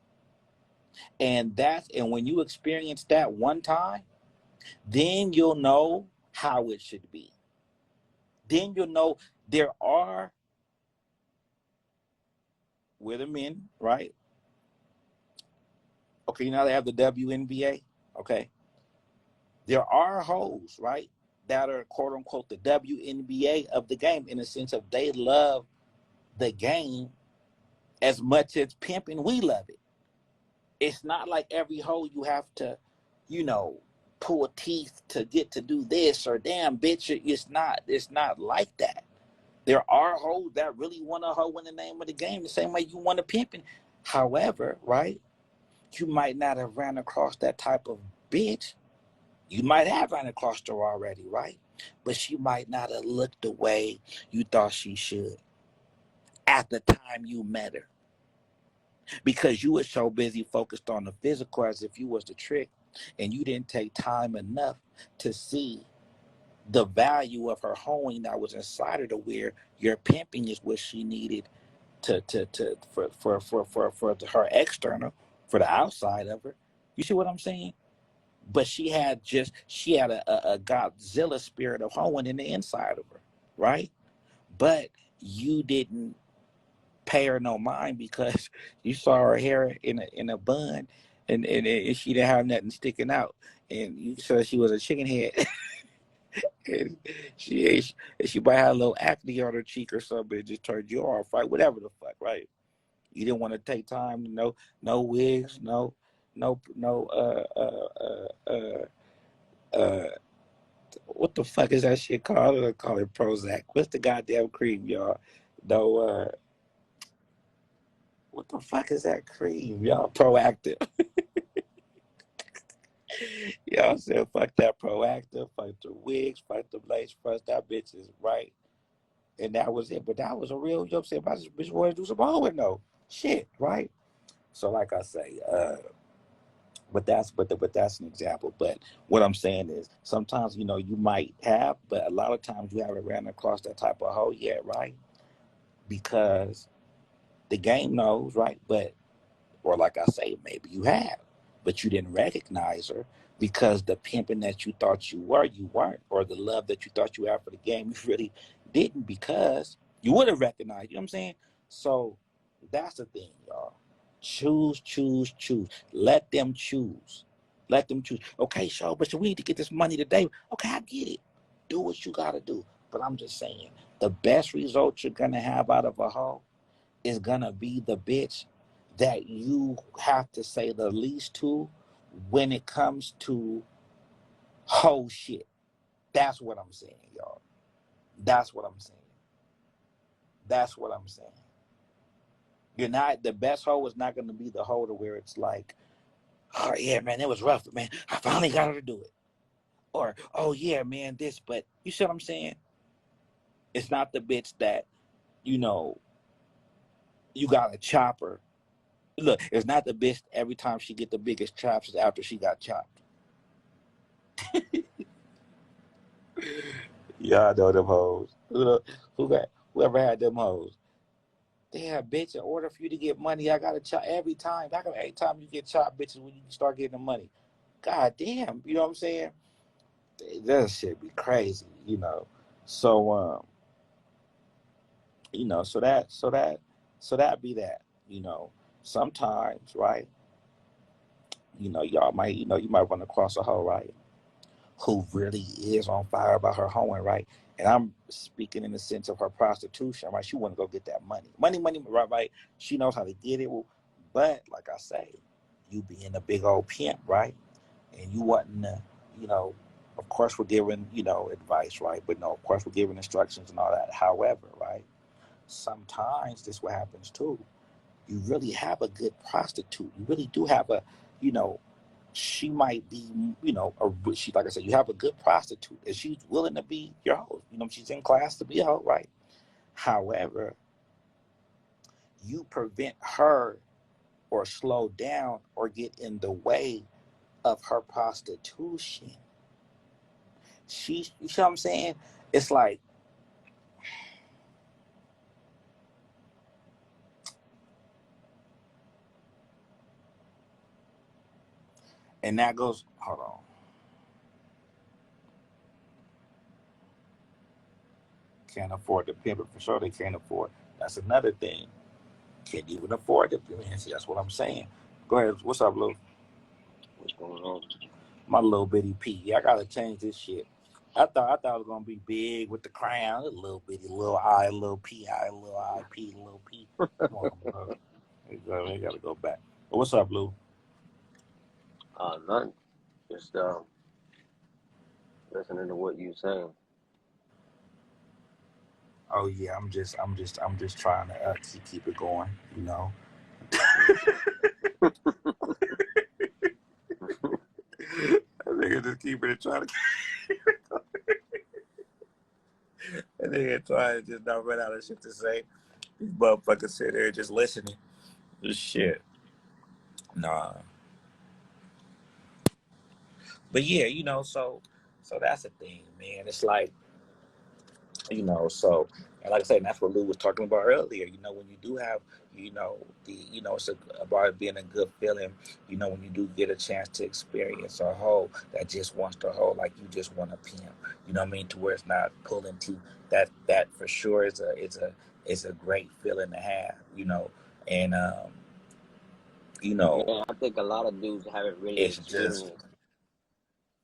And when you experience that one time, then you'll know how it should be. Then you'll know there are, we're the men, right? Okay, they have the WNBA. Okay. There are hoes, right, that are quote unquote the WNBA of the game, in the sense of they love the game as much as pimping we love it. It's not like every hoe you have to, you know, pull teeth to get to do this, or damn bitch, it's not like that. There are hoes that really want a hoe in the name of the game, the same way you want a pimping. However, right, you might not have ran across that type of bitch. You might have run across her already, right? But she might not have looked the way you thought she should at the time you met her, because you were so busy focused on the physical as if you was the trick, and you didn't take time enough to see the value of her hoeing that was inside her, to where your pimping is what she needed for her external, for the outside of her. You see what I'm saying? But she had a Godzilla spirit of hoeing in the inside of her, right? But you didn't pay her no mind, because you saw her hair in a bun, and she didn't have nothing sticking out, and you saw she was a chicken head. and she might have a little acne on her cheek or something. It just turned you off, right? Whatever the fuck, right? You didn't want to take time, no wigs, no what the fuck is that shit called? I call it Prozac. What's the goddamn cream, y'all? No, what the fuck is that cream, y'all? Proactive. Y'all said fuck that Proactive, fuck the wigs, fuck the lace fronts. That bitch is right. And that was it. But that was a real, you know what I'm saying? If I just bitch wanted to do some homework, no shit, right? So like I say, but that's an example. But what I'm saying is, sometimes you might have, but a lot of times you haven't ran across that type of hoe yet, right? Because the game knows, right? But, or like I say, maybe you have, but you didn't recognize her, because the pimping that you thought you weren't, or the love that you thought you had for the game, you really didn't, because you would have recognized. You know what I'm saying? So that's the thing, y'all. Choose, choose, choose. Let them choose. Let them choose. Okay, but so we need to get this money today. Okay, I get it. Do what you gotta do. But I'm just saying, the best result you're gonna have out of a hoe is gonna be the bitch that you have to say the least to when it comes to hoe shit. That's what I'm saying, y'all. That's what I'm saying. That's what I'm saying. You're not, the best hoe is not gonna be the hoe to where it's like, oh yeah, man, it was rough, but man, I finally got her to do it. Or, oh yeah, man, this, but you see what I'm saying? It's not the bitch that, you know, you got a chopper. Look, it's not the bitch every time she get the biggest chops is after she got chopped. Yeah, I know them hoes. Whoever had them hoes. Damn, bitch, in order for you to get money, I gotta chop every time. Every time you get chopped, bitches, when you start getting the money. God damn, you know what I'm saying? that shit be crazy, So so that be that, Sometimes, right? Y'all might, you might run across a hoe, right? Who really is on fire about her hoeing, right? And I'm speaking in the sense of her prostitution, right? She want to go get that money, right? Right? She knows how to get it, but like I say, you being a big old pimp, right? And you wanting to, you know, of course we're giving, advice, right? But no, of course we're giving instructions and all that. However, right? Sometimes this what happens too. You really have a good prostitute. You really do have a, you know, she might be, she, like I said, you have a good prostitute and she's willing to be your host. She's in class to be a host, right? However, you prevent her or slow down or get in the way of her prostitution. You see what I'm saying? It's like, and that goes, hold on. Can't afford to pimp it for sure. They can't afford. That's another thing. Can't even afford to pimp it. See, that's what I'm saying. Go ahead. What's up, Lou?
What's going on?
My little bitty P. Yeah, I gotta change this shit. I thought it was gonna be big with the crown, a little bitty, little I, little P, I, little I, P, little P. Come on, bro. They gotta go back. But what's up, Lou?
Nothing. Just listening to what you're saying.
Oh yeah, I'm just trying to keep it going. I think I just keeping it trying to. I think I trying to just not run out of shit to say. These motherfuckers sit there just listening. This shit. Nah. But yeah, so that's the thing, man. It's like, so, and like I said, and that's what Lou was talking about earlier. When you do have, it's about it being a good feeling. When you do get a chance to experience a hoe that just wants to hoe like you just want to pimp. You know what I mean? To where it's not pulling teeth. That for sure is a great feeling to have. And
Yeah, I think a lot of dudes haven't really
it's just.
experienced.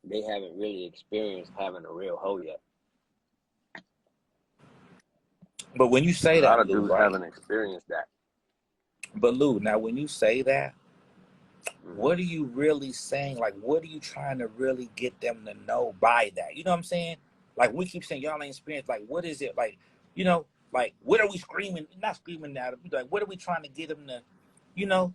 They haven't really experienced having a real hoe yet.
But when you
A
say
lot
that,
of
Lou,
dudes
right?
haven't experienced that.
But Lou, now when you say that,
Hmm
what are you really saying? Like, what are you trying to really get them to know by that? You know what I'm saying? Like, we keep saying y'all ain't experienced. Like, what is it? Like, what are we screaming? Not screaming at them. Like, what are we trying to get them to, you know,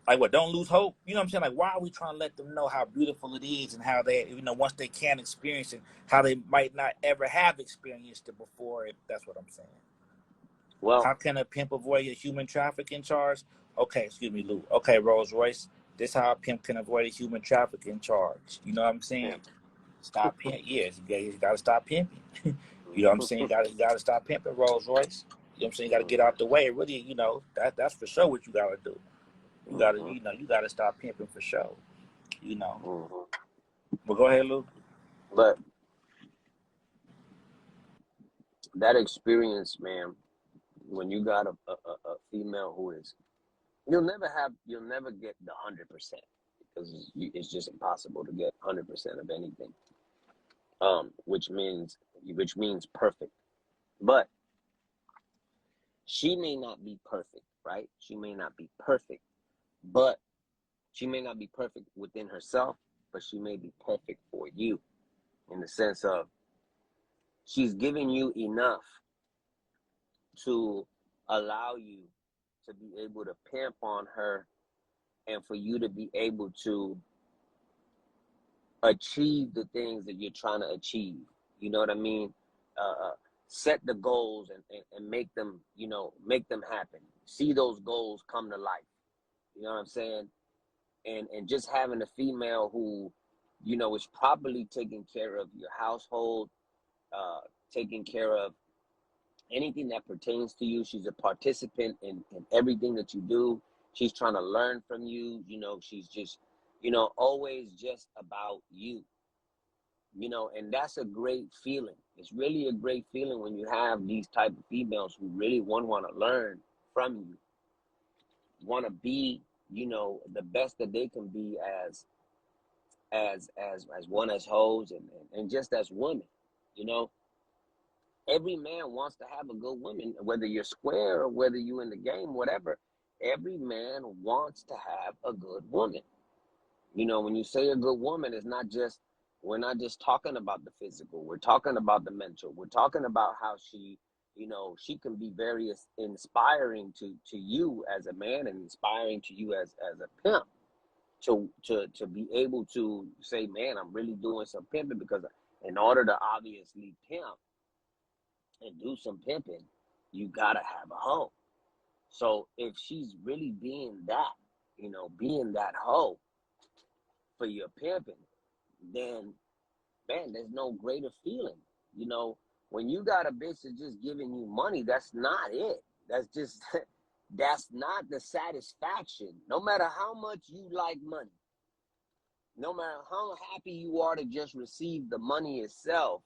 like, what? Don't lose hope. You know what I'm saying? Like, why are we trying to let them know how beautiful it is and how they, once they can experience it, how they might not ever have experienced it before? That's what I'm saying.
Well,
How can a pimp avoid a human trafficking charge? Okay, excuse me, Lou. Okay, Rolls Royce. This how a pimp can avoid a human trafficking charge. You know what I'm saying?
pimp.
Stop pimping. Yes, you gotta stop pimping. You know what I'm saying? You gotta stop pimping Rolls Royce. You know what I'm saying? You gotta get out the way. Really, that's for sure what you gotta do.
hmm
You gotta stop pimping for sure. You know.
hmm
But go ahead, Lou.
But that experience, man, when you got a female who is, you'll never get the 100% because it's just impossible to get 100% of anything. Which means perfect. But she may not be perfect, right? She may not be perfect, but she may not be perfect within herself, but she may be perfect for you in the sense of she's giving you enough to allow you to be able to pimp on her and for you to be able to achieve the things that you're trying to achieve. You know what I mean? Set the goals and make them, make them happen. See those goals come to life. You know what I'm saying? And just having a female who, is properly taking care of your household, uh, taking care of anything that pertains to you. She's a participant in everything that you do. She's trying to learn from you. She's just, always just about you. you know, and that's a great feeling. It's really a great feeling when you have these type of females who really want to learn from you, want to be, you know, the best that they can be as one, as hoes, and just as women. You know, every man wants to have a good woman, whether you're square or whether you in the game, whatever. Every man wants to have a good woman. You know, when you say a good woman, it's not just, we're not just talking about the physical. We're talking about the mental. We're talking about how she, you know, she can be very inspiring to you as a man, and inspiring to you as a pimp. To be able to say, man, I'm really doing some pimping, because in order to obviously pimp and do some pimping, you gotta have a hoe. So if she's really being that, you know, being that hoe for your pimping, then man, there's no greater feeling. You know, when you got a bitch that's just giving you money, that's not it. That's just that's not the satisfaction. No matter how much you like money, no matter how happy you are to just receive the money itself,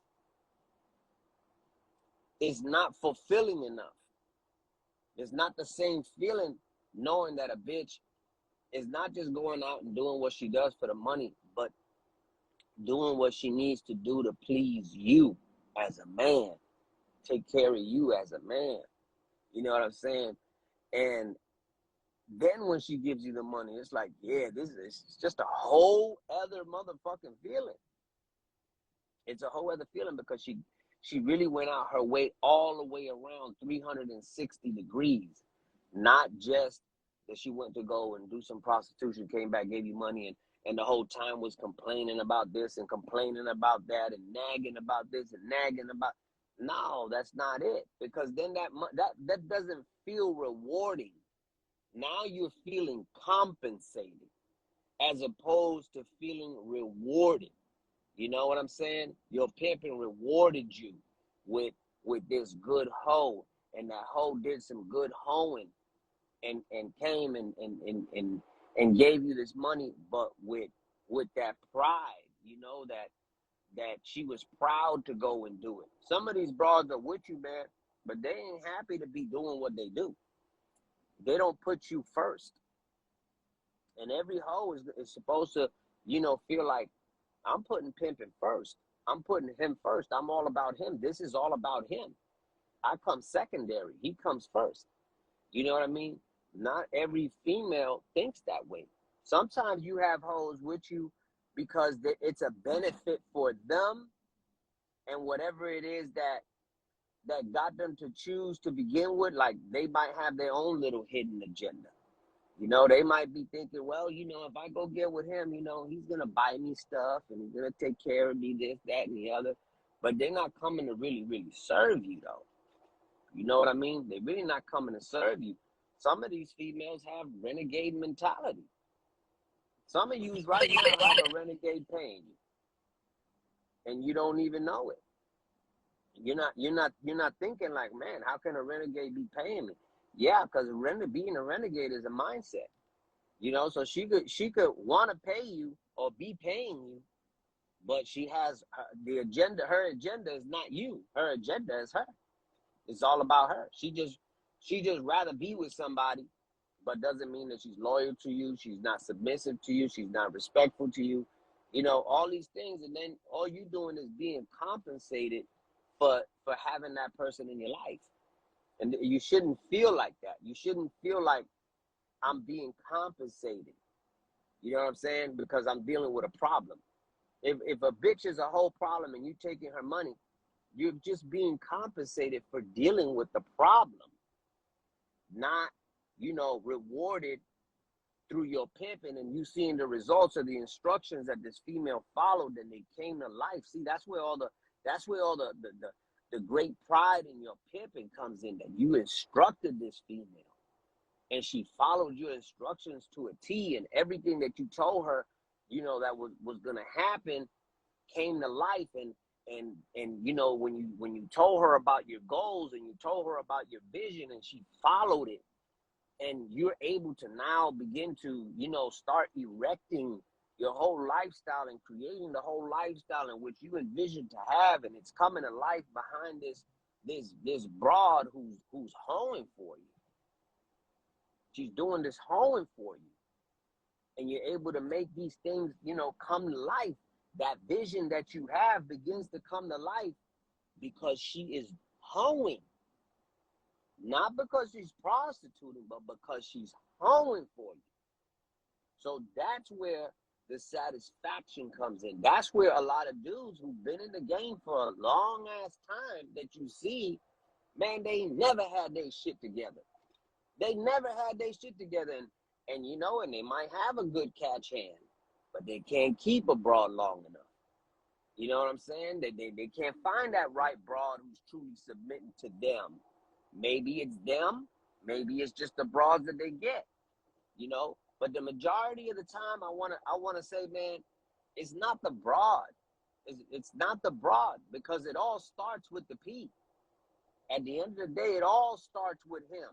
it's not fulfilling enough. It's not the same feeling knowing that a bitch is not just going out and doing what she does for the money, but doing what she needs to do to please you as a man, take care of you as a man. You know what I'm saying? And then when she gives you the money, it's like, yeah, this is just a whole other motherfucking feeling. It's a whole other feeling, because she really went out her way, all the way around 360 degrees. Not just that she went to go and do some prostitution, came back, gave you money, and the whole time was complaining about this and complaining about that and nagging about this and nagging about. No, that's not it. Because then that doesn't feel rewarding. Now you're feeling compensated as opposed to feeling rewarded. You know what I'm saying? Your pimping rewarded you with this good hoe, and that hoe did some good hoeing, and came and gave you this money, but with that pride, you know, that she was proud to go and do it. Some of these broads are with you, man, but they ain't happy to be doing what they do. They don't put you first. And every hoe is supposed to, you know, feel like, I'm putting pimping first. I'm putting him first. I'm all about him. This is all about him. I come secondary. He comes first. You know what I mean? Not every female thinks that way. Sometimes you have hoes with you because it's a benefit for them, and whatever it is that got them to choose to begin with, like they might have their own little hidden agenda. You know, they might be thinking, well, you know, if I go get with him, you know, he's going to buy me stuff and he's going to take care of me, this, that, and the other. But they're not coming to really, really serve you, though. You know what I mean? They're really not coming to serve you. Some of these females have renegade mentality. Some of you right now have a renegade paying you, and you don't even know it. You're not thinking like, man, how can a renegade be paying me? Yeah, because being a renegade is a mindset. You know, so she could want to pay you or be paying you, but she has the agenda. Her agenda is not you. Her agenda is her. It's all about her. She just rather be with somebody, but doesn't mean that she's loyal to you. She's not submissive to you. She's not respectful to you. You know, all these things, and then all you doing is being compensated for having that person in your life. And you shouldn't feel like that. You shouldn't feel like, I'm being compensated. You know what I'm saying? Because I'm dealing with a problem. If a bitch is a whole problem and you taking her money, you're just being compensated for dealing with the problem, not, you know, rewarded through your pimping and you seeing the results of the instructions that this female followed and they came to life. See, that's where all the great pride in your pimping comes in, that you instructed this female and she followed your instructions to a T, and everything that you told her, you know, that was gonna happen came to life. And you know, when you told her about your goals and you told her about your vision and she followed it, and you're able to now begin to, you know, start erecting, your whole lifestyle and creating the whole lifestyle in which you envision to have, and it's coming to life behind this broad who's hoeing for you. She's doing this hoeing for you. And you're able to make these things, come to life. That vision that you have begins to come to life because she is hoeing. Not because she's prostituting, but because she's hoeing for you. So that's where the satisfaction comes in. That's where a lot of dudes who've been in the game for a long ass time that you see, man, they never had their shit together. They never had their shit together. And and they might have a good catch hand, but they can't keep a broad long enough. You know what I'm saying? They can't find that right broad who's truly submitting to them. Maybe it's them. Maybe it's just the broads that they get. But the majority of the time, I wanna say, man, it's not the broad. It's not the broad, because it all starts with the P. At the end of the day, it all starts with him,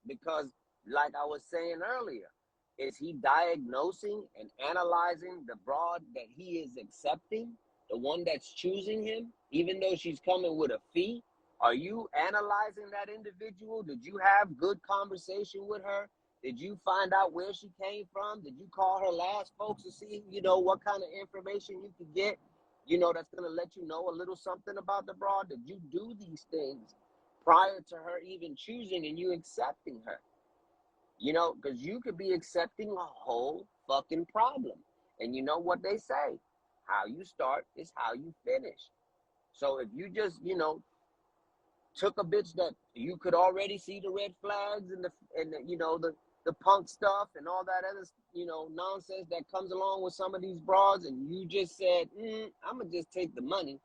because, like I was saying earlier, is he diagnosing and analyzing the broad that he is accepting, the one that's choosing him, even though she's coming with a fee? Are you analyzing that individual? Did you have good conversation with her? Did you find out where she came from? Did you call her last, folks, to see, what kind of information you could get, that's going to let you know a little something about the broad? Did you do these things prior to her even choosing and you accepting her? Because you could be accepting a whole fucking problem. And you know what they say? How you start is how you finish. So if you just, took a bitch that you could already see the red flags and the punk stuff and all that other, nonsense that comes along with some of these broads, and you just said, I'm going to just take the money,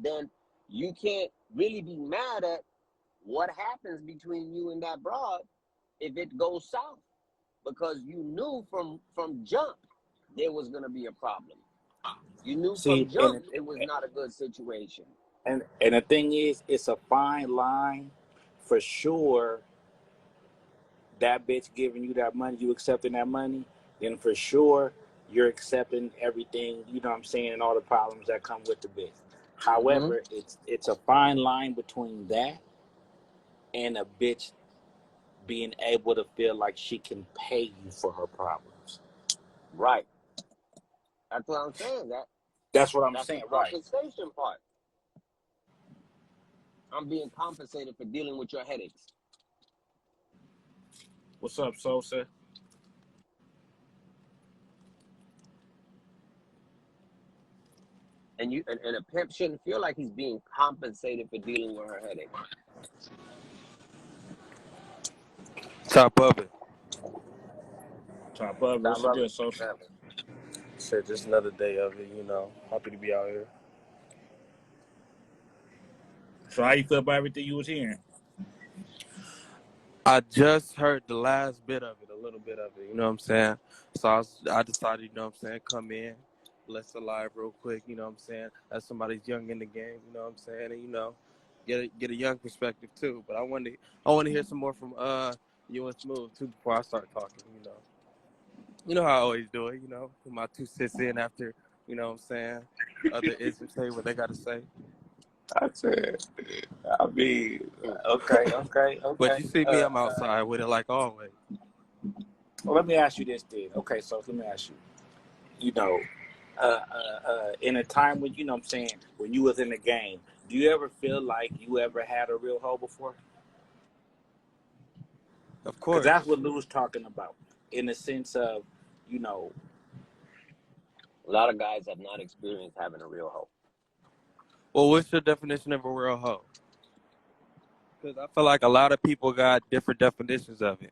then you can't really be mad at what happens between you and that broad if it goes south, because you knew from jump there was going to be a problem. You knew from
See,
jump it was not a good situation.
and the thing is, it's a fine line for sure. That bitch giving you that money, you accepting that money, then for sure you're accepting everything, you know what I'm saying, and all the problems that come with the bitch.
Mm-hmm.
However, it's a fine line between that and a bitch being able to feel like she can pay you for her problems.
Right. That's what I'm saying.
That's what I'm
That's the
saying, right?
compensation part. I'm being compensated for dealing with your headaches.
What's up, Sosa?
And a pimp shouldn't feel like he's being compensated for dealing with her headaches.
Top of it.
Top of it.
Stop
What's the
rubbing
good, Sosa?
that.
Said just another day of it, Happy to be out here.
So how you feel about everything you was hearing?
I just heard the last bit of it, a little bit of it, you know what I'm saying? So I decided, come in, bless the live real quick, you know what I'm saying? As somebody's young in the game, you know what I'm saying? And, get a young perspective too. But I want to hear some more from you and Smooth too before I start talking. You know how I always do it, put my 2 cents in after, you know what I'm saying? Other isms say what they gotta say.
That's it. I mean, okay.
But you see me, I'm outside with it like always.
Well, let me ask you this then. Okay, so let me ask you. You know, in a time when, you know what I'm saying, when you was in the game, do you ever feel like you ever had a real hoe before?
Of
Because that's
course.
what Lou's talking about, in the sense of, you know,
A lot of guys have not experienced having a real hoe.
Well, what's your definition of a real hoe? Because I feel like a lot of people got different definitions of it.